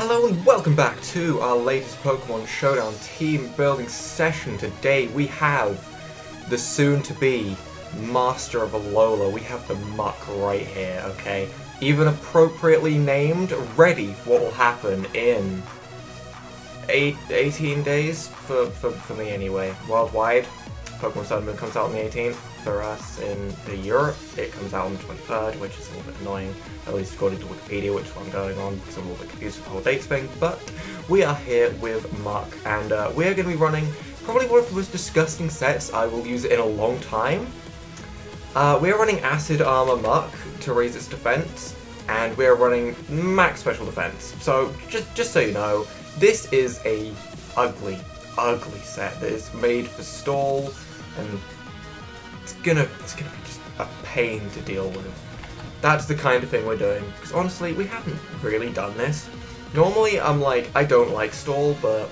Hello and welcome back to our latest Pokemon Showdown team building session. Today we have the soon-to-be Master of Alola. We have the Muck right here, okay? Even appropriately named, ready for what will happen in 18 days, for me anyway. Worldwide, Pokemon Sun and Moon comes out on the 18th. For us in Europe, it comes out on the 23rd, which is a little bit annoying, at least according to Wikipedia, which is what I'm going on, because I'm a little bit confused with the whole dates thing. But we are here with Muck, and we're going to be running probably one of the most disgusting sets I will use in a long time. We're running Acid Armor Muck to raise its defense, and we're running Max Special Defense. So, just so you know, this is a ugly set that is made for stall, and it's gonna be just a pain to deal with. That's the kind of thing we're doing, because honestly, we haven't really done this. Normally, I'm like, I don't like stall, but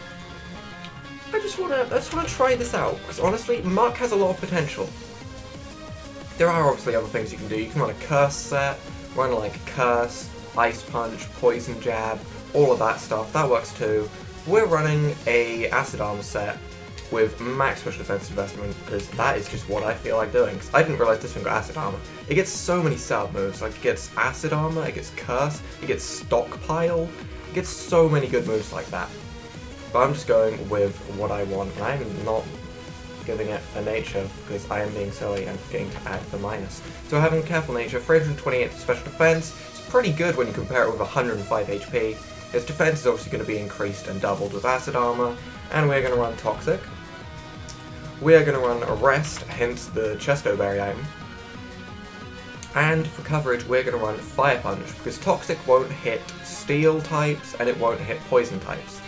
I just wanna try this out, because honestly, Muck has a lot of potential. There are obviously other things you can do. You can run a Curse set, run like Curse, Ice Punch, Poison Jab, all of that stuff. That works too. We're running a Acid Armor set with Max Special Defense investment, because that is just what I feel like doing. Cause I didn't realize this one got Acid Armor. It gets so many setup moves, like it gets Acid Armor, it gets Curse, it gets Stockpile, it gets so many good moves like that. But I'm just going with what I want, and I'm not giving it a nature, because I am being silly and forgetting to add the minus. So having Careful Nature, 328 Special Defense, it's pretty good when you compare it with 105 HP. Its defense is obviously going to be increased and doubled with Acid Armor, and we're going to run Toxic. We are going to run Arrest, hence the Chesto Berry item. And for coverage, we're going to run Fire Punch, because Toxic won't hit Steel types, and it won't hit Poison types.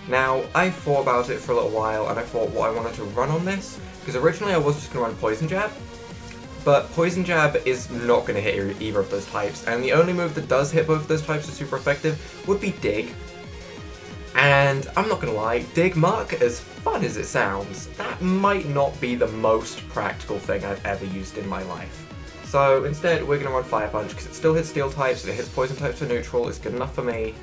Now, I thought about it for a little while, and I thought what I wanted to run on this, because originally I was just going to run Poison Jab, but Poison Jab is not going to hit either of those types, and the only move that does hit both of those types is super effective would be Dig. And I'm not going to lie, Dig Muck, as fun as it sounds, that might not be the most practical thing I've ever used in my life. So instead, we're going to run Fire Punch, because it still hits Steel types, it hits Poison types for neutral, it's good enough for me,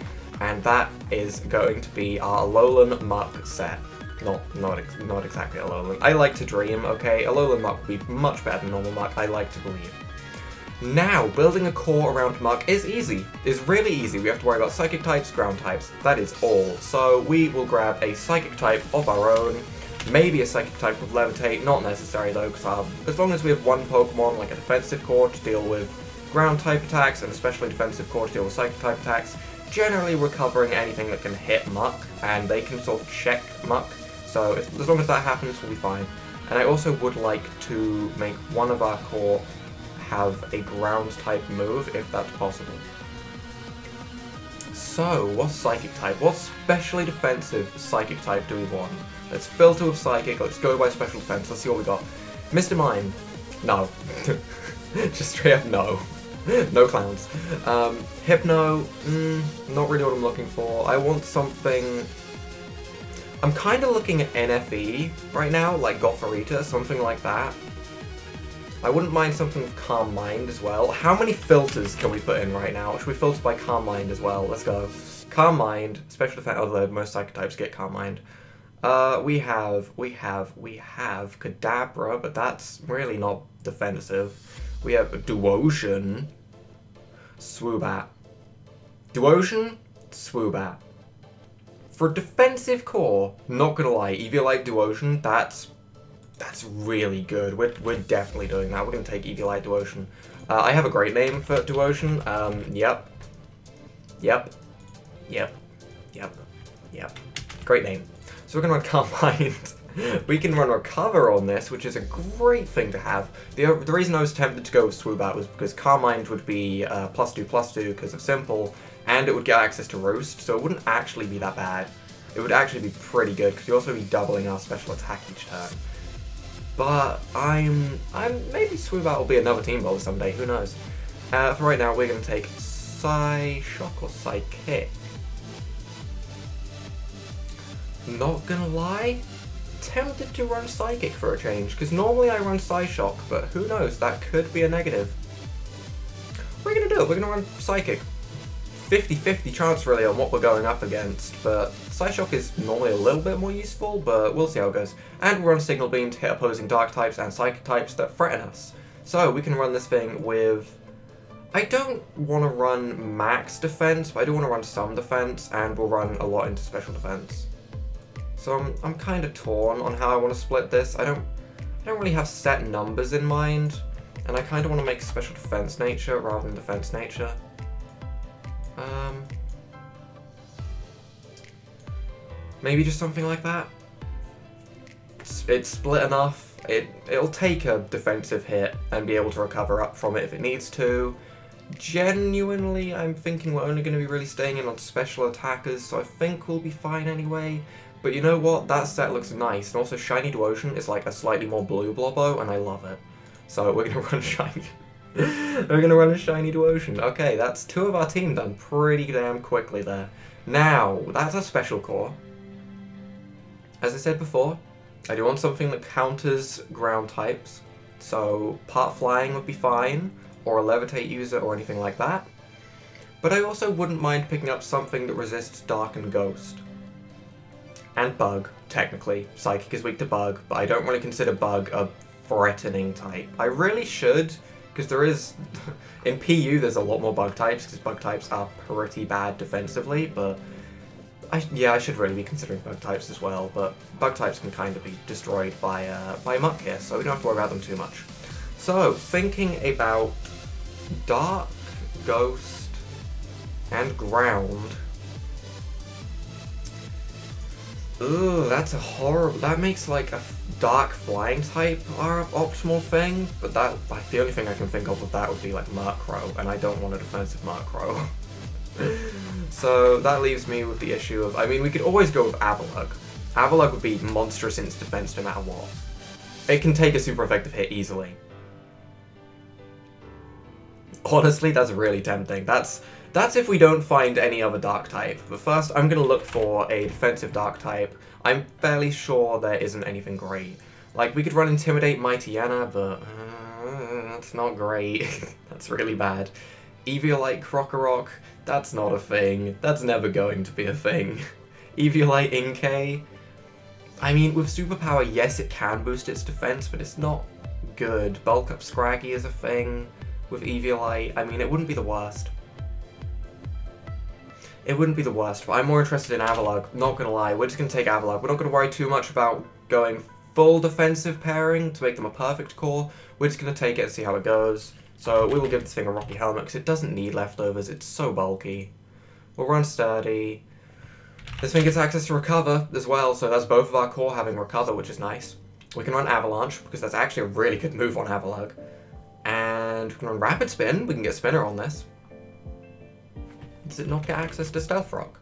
and that is going to be our Alolan Muck set. Not exactly Alolan. I like to dream, okay? Alolan Muck would be much better than normal Muck, I like to believe. Now, building a core around Muck is easy. It's really easy. We have to worry about Psychic types, Ground types. That is all. So we will grab a Psychic type of our own. Maybe a Psychic type with Levitate. Not necessary though, because as long as we have one Pokemon, like a defensive core to deal with Ground type attacks, and especially defensive core to deal with Psychic type attacks, generally we're covering anything that can hit Muck, and they can sort of check Muck. So as long as that happens, we'll be fine. And I also would like to make one of our core have a ground type move, if that's possible. So, what Psychic type? What specially defensive Psychic type do we want? Let's filter with Psychic, let's go by Special Defense, let's see what we got. Mr. Mime? No. Just straight up no. No clowns. Hypno? Not really what I'm looking for. I want something... I'm kind of looking at NFE right now, like Gothorita, something like that. I wouldn't mind something with Calm Mind as well. How many filters can we put in right now? Should we filter by Calm Mind as well? Let's go. Calm Mind, Special Defense, although most Psychic types get Calm Mind. We have Kadabra, but that's really not defensive. We have Duosion, Swoobat. Duosion, Swoobat. For defensive core, not gonna lie, Eviolite Duosion, that's really good. We're definitely doing that. We're gonna take Eviolite Duosion. I have a great name for Duosion. Yep. Great name. So we're gonna run Calm Mind. We can run Recover on this, which is a great thing to have. The reason I was tempted to go with Swoobat was because Calm Mind would be +2/+2 because of Simple, and it would get access to Roost, so it wouldn't actually be that bad. It would actually be pretty good, because you'd also be doubling our special attack each turn. But maybe Swoobat will be another team builder someday, who knows. For right now, we're going to take Psyshock or Psychic. Not gonna lie, tempted to run Psychic for a change, because normally I run Psyshock, but who knows, that could be a negative. We're gonna do it, we're gonna run Psychic. 50-50 chance really on what we're going up against, but Psyshock is normally a little bit more useful, but we'll see how it goes. And we'll run Signal Beam to hit opposing Dark types and Psychic types that threaten us. So we can run this thing with... I don't want to run max defense, but I do want to run some defense, and we'll run a lot into special defense. So I'm kind of torn on how I want to split this. I don't really have set numbers in mind, and I kind of want to make special defense nature rather than defense nature. Maybe just something like that. It's split enough. It'll take a defensive hit and be able to recover up from it if it needs to. Genuinely, I'm thinking we're only going to be really staying in on special attackers, so I think we'll be fine anyway. But you know what? That set looks nice, and also Shiny Duocean is like a slightly more blue Blobbo, and I love it. So we're going to run Shiny. We're going to run a Shiny Duocean. Okay, that's 2 of our team done pretty damn quickly there. Now, that's a special core. As I said before, I do want something that counters ground types. So part flying would be fine, or a levitate user or anything like that. But I also wouldn't mind picking up something that resists dark and ghost. And bug, technically. Psychic is weak to bug, but I don't really consider bug a threatening type. I really should, because there is... in PU there's a lot more bug types, because bug types are pretty bad defensively, but... yeah, I should really be considering bug types as well, but bug types can kind of be destroyed by Muck here, so we don't have to worry about them too much. So, thinking about Dark, Ghost, and Ground. Ooh, that's a horrible... that makes like a Dark Flying type our optimal thing, but that, like, the only thing I can think of with that would be like Murkrow, and I don't want a defensive Murkrow. So that leaves me with the issue of, I mean, we could always go with Avalugg. Avalugg would be monstrous in its defense no matter what. It can take a super effective hit easily. Honestly, that's really tempting. That's if we don't find any other dark type. But first, I'm going to look for a defensive dark type. I'm fairly sure there isn't anything great. Like, we could run Intimidate Mightyena, but that's not great. That's really bad. Eviolite Krokorok, that's not a thing. That's never going to be a thing. Eviolite Inkay, I mean, with Superpower, yes, it can boost its defense, but it's not good. Bulk Up Scraggy is a thing with Eviolite. I mean, it wouldn't be the worst. It wouldn't be the worst, but I'm more interested in Avalugg. Not gonna lie, we're just gonna take Avalugg. We're not gonna worry too much about going full defensive pairing to make them a perfect core. We're just gonna take it and see how it goes. So we will give this thing a Rocky Helmet because it doesn't need leftovers. It's so bulky. We'll run Sturdy. This thing gets access to Recover as well, so that's both of our core having Recover, which is nice. We can run Avalanche because that's actually a really good move on Avalugg. And we can run Rapid Spin. We can get Spinner on this. Does it not get access to Stealth Rock?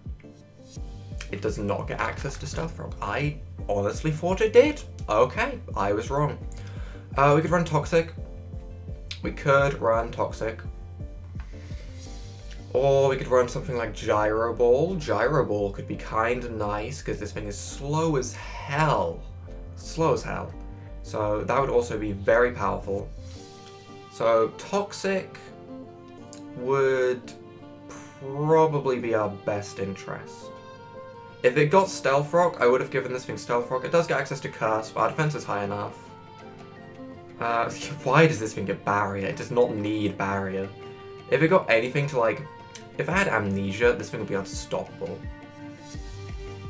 It does not get access to Stealth Rock. I honestly thought it did. Okay, I was wrong. We could run Toxic. We could run Toxic. Or we could run something like Gyro Ball. Gyro Ball could be kind of nice because this thing is slow as hell. Slow as hell. So that would also be very powerful. So Toxic would probably be our best interest. If it got Stealth Rock, I would have given this thing Stealth Rock. It does get access to Curse, but our defense is high enough. Why does this thing get Barrier? It does not need Barrier. If it got anything to, like... if it had Amnesia, this thing would be unstoppable.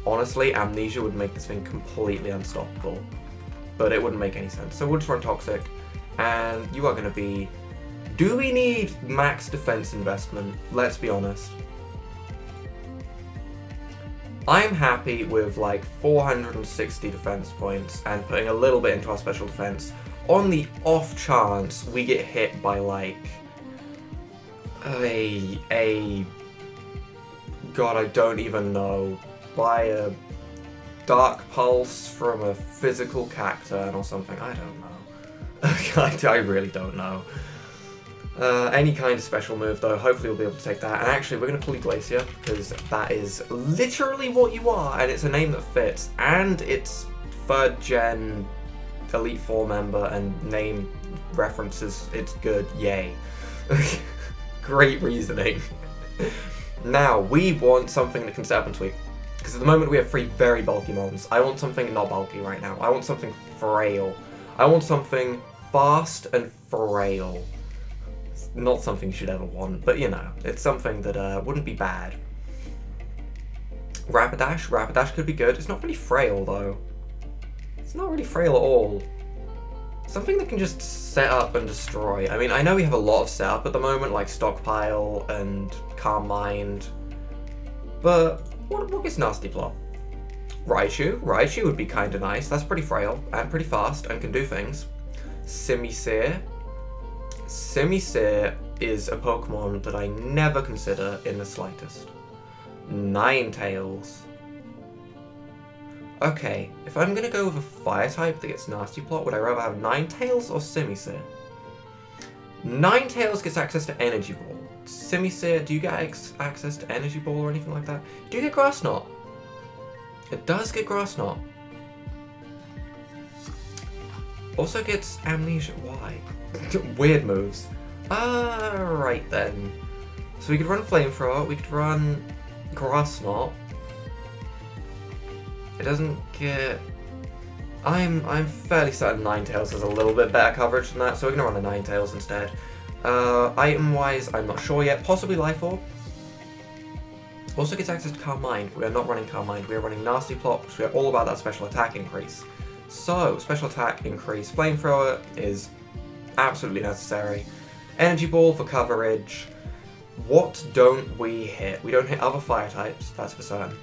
Honestly, Amnesia would make this thing completely unstoppable. But it wouldn't make any sense. So we'll just run Toxic. And you are going to be... do we need max defense investment? Let's be honest. I'm happy with like 460 defense points and putting a little bit into our special defense on the off chance we get hit by like God, I don't even know, by a Dark Pulse from a physical Cacturn or something. I don't know. I really don't know. Any kind of special move though, hopefully we'll be able to take that. And actually we're going to call you Glacier, because that is literally what you are, and it's a name that fits, and it's 3rd gen Elite Four member, and name references, it's good, yay. Great reasoning. Now, we want something that can set up and tweak. Because at the moment we have 3 very bulky mons. I want something not bulky right now. I want something frail. I want something fast and frail. It's not something you should ever want, but you know, it's something that wouldn't be bad. Rapidash. Rapidash could be good. It's not really frail though. It's not really frail at all. Something that can just set up and destroy. I mean, I know we have a lot of setup at the moment, like Stockpile and Calm Mind, but what gets Nasty Plot? Raichu. Raichu would be kind of nice. That's pretty frail and pretty fast and can do things. Simisear. Simisear is a Pokemon that I never consider in the slightest. Ninetales. Okay, if I'm gonna go with a fire type that gets Nasty Plot, would I rather have Ninetales or Simisear? Ninetales gets access to Energy Ball. Simisear, do you get access to Energy Ball or anything like that? Do you get Grass Knot? It does get Grass Knot. Also gets Amnesia. Why? Weird moves. Right then. So we could run Flamethrower, we could run Grass Knot. It doesn't get... I'm fairly certain Ninetales has a little bit better coverage than that, so we're going to run a Ninetales instead. Item-wise, I'm not sure yet. Possibly Life Orb. Also gets access to Calm Mind. We are not running Calm Mind. We are running Nasty Plot, because we are all about that special attack increase. So, special attack increase. Flamethrower is absolutely necessary. Energy Ball for coverage. What don't we hit? We don't hit other fire types, that's for certain.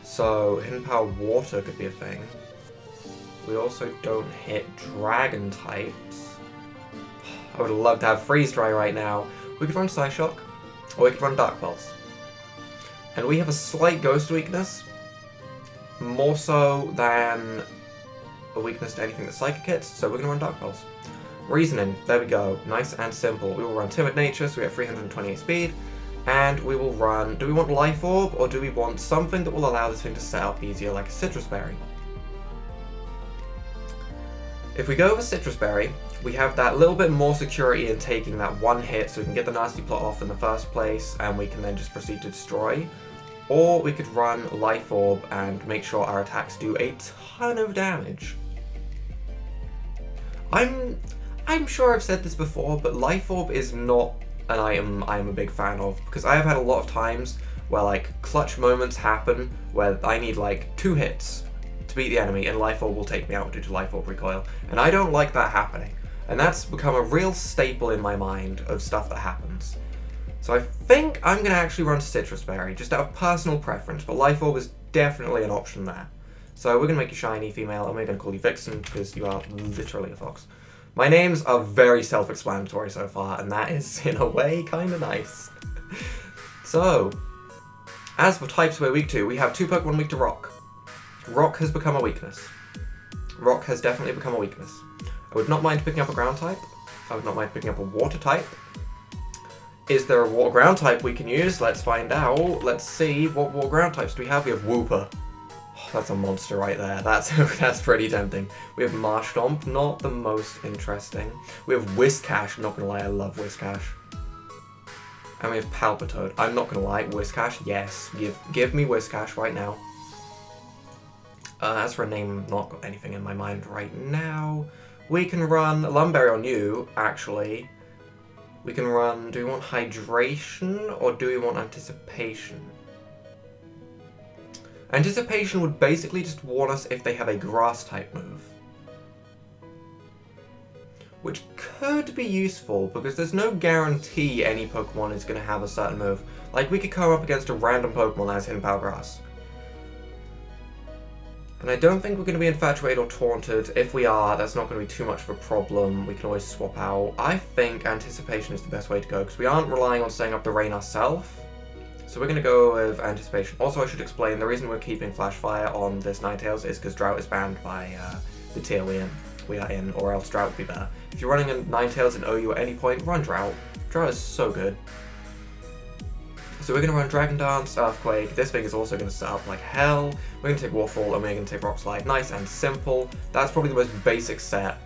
So, Hidden Power Water could be a thing. We also don't hit Dragon types. I would love to have Freeze Dry right now. We could run Psyshock, or we could run Dark Pulse. And we have a slight Ghost weakness, more so than a weakness to anything that Psychic hits, so we're going to run Dark Pulse. Reasoning, there we go, nice and simple. We will run Timid Nature, so we have 328 speed. And we will run, do we want Life Orb, or do we want something that will allow this thing to set up easier, like a Citrus Berry? If we go with Citrus Berry, we have that little bit more security in taking that one hit, so we can get the Nasty Plot off in the first place, and we can then just proceed to destroy. Or we could run Life Orb and make sure our attacks do a ton of damage. I'm sure I've said this before, but Life Orb is not an item I'm a big fan of, because I have had a lot of times where like clutch moments happen where I need like 2 hits to beat the enemy and Life Orb will take me out due to Life Orb recoil, and I don't like that happening, and that's become a real staple in my mind of stuff that happens. So I think I'm going to actually run Citrus Berry, just out of personal preference, but Life Orb is definitely an option there. So we're going to make you shiny, female, and we're going to call you Vixen, because you are literally a fox. My names are very self-explanatory so far, and that is, in a way, kind of nice. So, as for types we're weak to, we have 2 Pokemon weak to Rock. Rock has become a weakness. Rock has definitely become a weakness. I would not mind picking up a Ground type. I would not mind picking up a Water type. Is there a Water Ground type we can use? Let's find out. Let's see, what Water Ground types do we have? We have Wooper. That's a monster right there. That's pretty tempting. We have Marshtomp, not the most interesting. We have Whiscash, not gonna lie, I love Whiscash. And we have Palpitoad. I'm not gonna lie, Whiscash, yes. Give me Whiscash right now. As for a name, not got anything in my mind right now. We can run Lumberry on you, actually. We can run, do we want Hydration or do we want Anticipation? Anticipation would basically just warn us if they have a Grass type move. Which could be useful, because there's no guarantee any Pokemon is going to have a certain move. Like, we could come up against a random Pokemon that has Hidden Power Grass. And I don't think we're going to be Infatuated or Taunted. If we are, that's not going to be too much of a problem. We can always swap out. I think Anticipation is the best way to go, because we aren't relying on setting up the rain ourselves. So we're going to go with Anticipation. Also, I should explain, the reason we're keeping Flash Fire on this Ninetales is because Drought is banned by the tier we are in, or else Drought would be better. If you're running a Ninetales in OU at any point, run Drought. Drought is so good. So we're going to run Dragon Dance, Earthquake. This thing is also going to set up like hell. We're going to take Waterfall, and we're going to take Rock Slide. Nice and simple. That's probably the most basic set.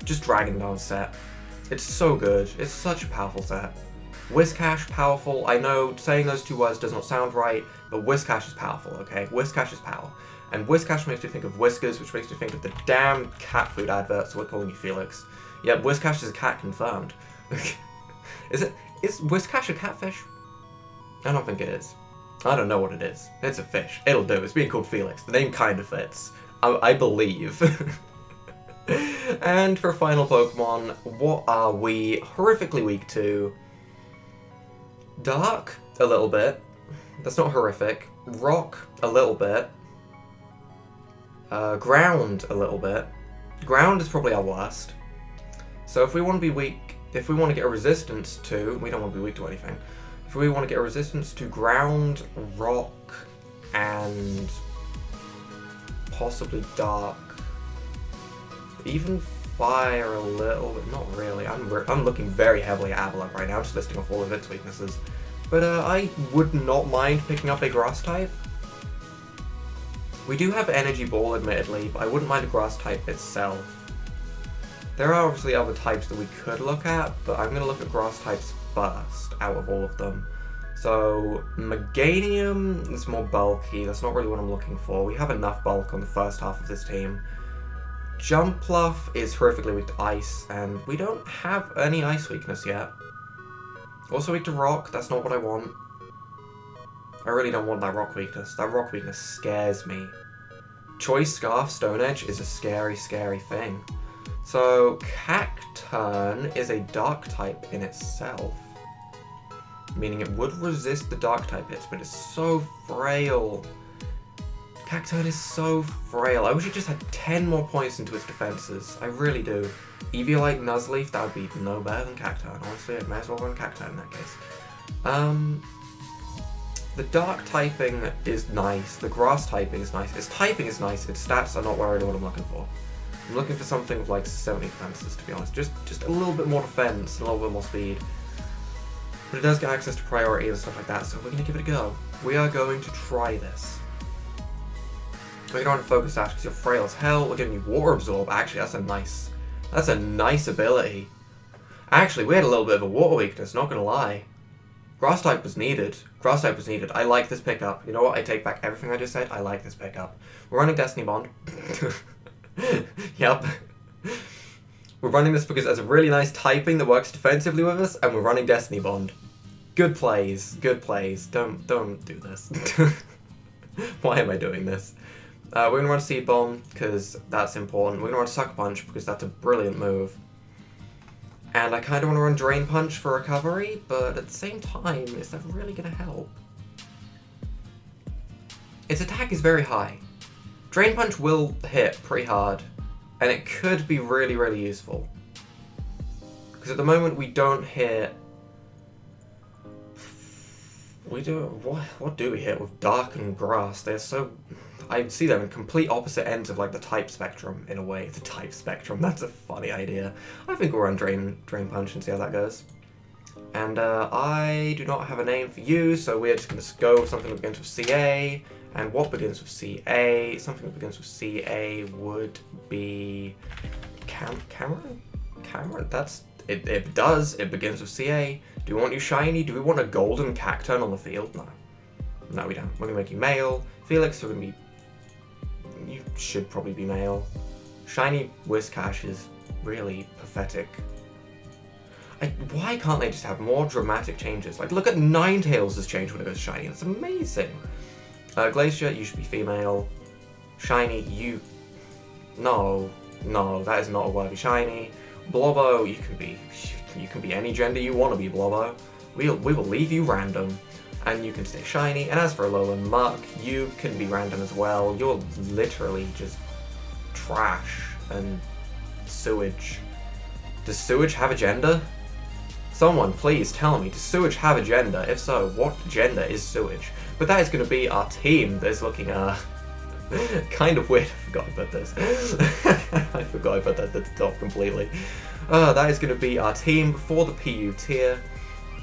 Just Dragon Dance set. It's so good. It's such a powerful set. Whiscash, powerful. I know saying those two words does not sound right, but Whiscash is powerful, okay? Whiscash is power. And Whiscash makes me think of Whiskers, which makes me think of the damn cat food advert, so we're calling you Felix. Yeah, Whiscash is a cat confirmed. Is Whiscash a catfish? I don't think it is. I don't know what it is. It's a fish. It'll do. It's being called Felix. The name kind of fits. I believe. And for final Pokemon, what are we horrifically weak to? Dark, a little bit. That's not horrific. Rock, a little bit. Ground, a little bit. Ground is probably our worst. So if we want to be weak, if we want to get a resistance to, we don't want to be weak to anything. If we want to get a resistance to ground, rock, and possibly dark. Even fire a little, but not really. I'm looking very heavily at Avalon right now. I'm just listing off all of its weaknesses. But I would not mind picking up a grass type. We do have Energy Ball, admittedly, but I wouldn't mind a grass type itself. There are obviously other types that we could look at, but I'm going to look at grass types first out of all of them. So Meganium is more bulky. That's not really what I'm looking for. We have enough bulk on the first half of this team. Jumpluff is horrifically weak to ice, and we don't have any ice weakness yet. Also weak to rock, that's not what I want. I really don't want that rock weakness. That rock weakness scares me. Choice Scarf Stone Edge is a scary, scary thing. So Cacturn is a dark type in itself. Meaning it would resist the dark type hits, but it's so frail. Cacturn is so frail. I wish it just had 10 more points into its defenses. I really do. Eviolite Nuzleaf, that would be no better than Cacturn. Honestly, I might as well run Cacturn in that case. The dark typing is nice. The grass typing is nice. Its typing is nice. Its stats are not worried what I'm looking for. I'm looking for something with like 70 defenses, to be honest. Just a little bit more defense, a little bit more speed. But it does get access to priority and stuff like that, so we're going to give it a go. We are going to try this. We're going to focus Ash because you're frail as hell. We're giving you Water Absorb. Actually, that's a nice ability. Actually, we had a little bit of a water weakness, not going to lie. Grass type was needed. Grass type was needed. I like this pickup. You know what? I take back everything I just said. I like this pickup. We're running Destiny Bond. Yep. We're running this because there's a really nice typing that works defensively with us, and we're running Destiny Bond. Good plays. Good plays. Don't do this. Why am I doing this? We're going to run Seed Bomb because that's important. We're going to run Sucker Punch because that's a brilliant move. And I kind of want to run Drain Punch for recovery, but at the same time, is that really going to help? Its attack is very high. Drain Punch will hit pretty hard, and it could be really, really useful. Because at the moment we don't hit... What do we hit with Dark and Grass? They're so... I see them in complete opposite ends of like the type spectrum, in a way. The type spectrum, that's a funny idea. I think we'll run Drain Punch and see how that goes. And I do not have a name for you, so we're just going to go with something that begins with CA. And what begins with CA? Something that begins with CA would be... Cameron? Cameron? That's... It does. It begins with CA. Do we want you shiny? Do we want a golden Cacturn on the field? No. No, we don't. We're going to make you male. Felix, we're going to be... You should probably be male. Shiny Whiscash is really pathetic. Why can't they just have more dramatic changes? Like, look at Ninetales' change when it goes shiny. That's amazing. Glacier, you should be female. Shiny, you... No, that is not a worthy shiny. Blobbo, you can be any gender you want to be, Blobbo. We will leave you random, and you can stay shiny. And as for Alolan Muck, you can be random as well. You're literally just trash and sewage. Does sewage have a gender? Someone please tell me, does sewage have a gender? If so, what gender is sewage? But that is going to be our team that's looking kind of weird. I forgot about this. I forgot about that at the top completely. That is going to be our team for the PU tier.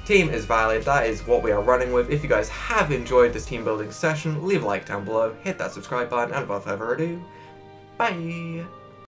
Team is valid, that is what we are running with. If you guys have enjoyed this team building session, leave a like down below, hit that subscribe button, and without further ado, bye!